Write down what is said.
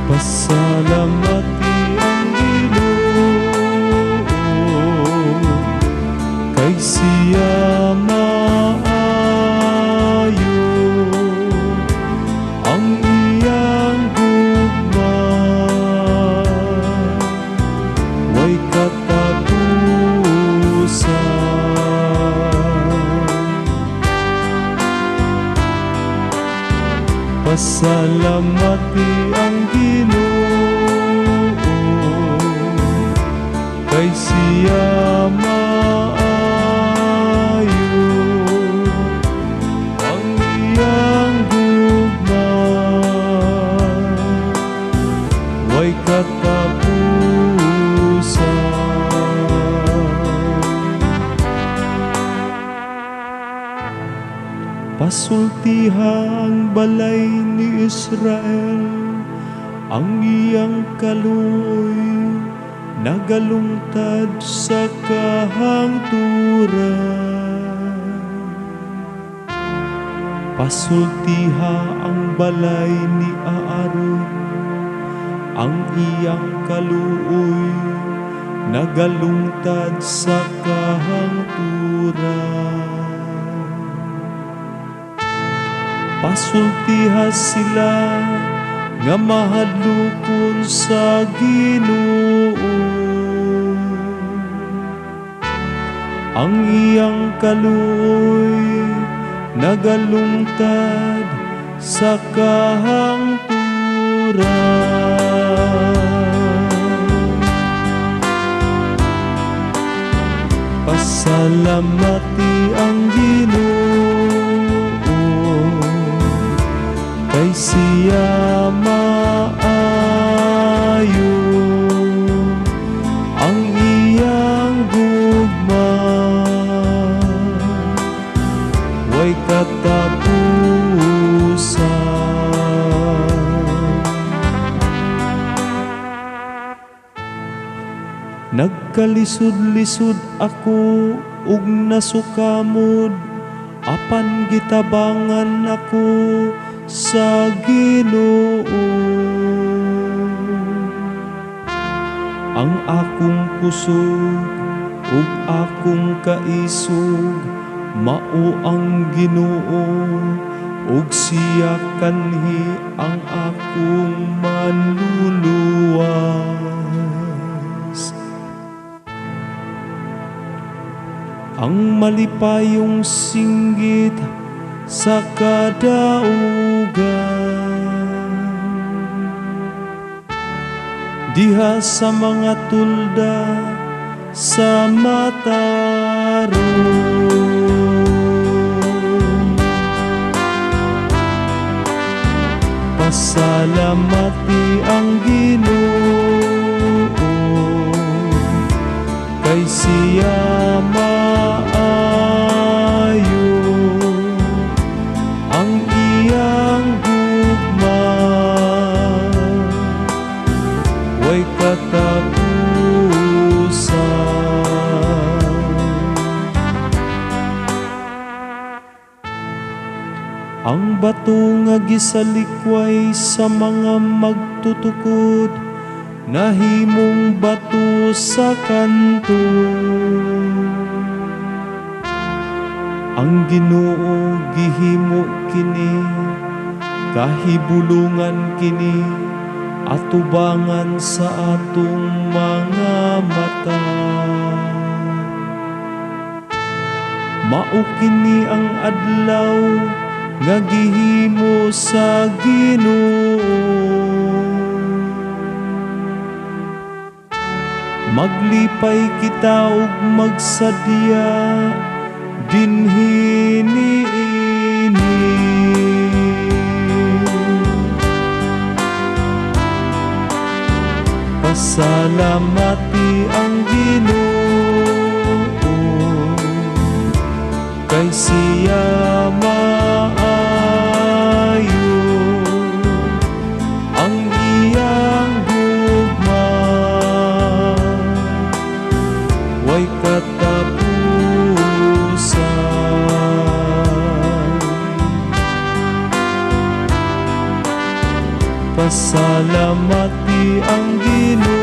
Pasalamati ang Ginoo, kay siya maayo ang iyang gugma, way katapusan. Pasalamati ang Ginoo, kay siya maayo ang iyang gugma, way katapusan. Pasultiha ang balay ni Israel, ang iyang kaluoy nagalungtad sa kahangturan. Pasultiha ang balay ni Aaron, ang iyang kaluoy nagalungtad sa kahangturan. Pasultiha sila nga mahadlokon sa Ginoo, ang iyang kaluoy nagalungtad sa kahangturan. Pasalamati ang Ginoo, kay siya maayo ang iyang gugma, way katapusan. Nagkalisod-lisod ako ug nasukamod, apan gitabangan ako sa Ginoo. Ang akong pusog ug akong kaisog mao ang Ginoo, ug siya kanhi ang akong manluluwas. Ang malipayong singgit sa kadaugan, diha sa mga tulda sa matarong. Pasalamati ang Ginoo, kay siya maayo ang iyang gugma, way katapusan. Ang bato nga gisalikway sa mga magtutukod, nahimong bato sa kanto. Ang Ginoo gihimo kini, kahibulungan kini, atubangan sa atong mga mata. Mao kini ang adlaw nga gihimo sa Ginoo, maglipay kita ug magsadya dinhi niini. Pasalamati ang Ginoo, kay siya maayo ang iyang gugma, way katapusan. pasalamati ang Ginoo.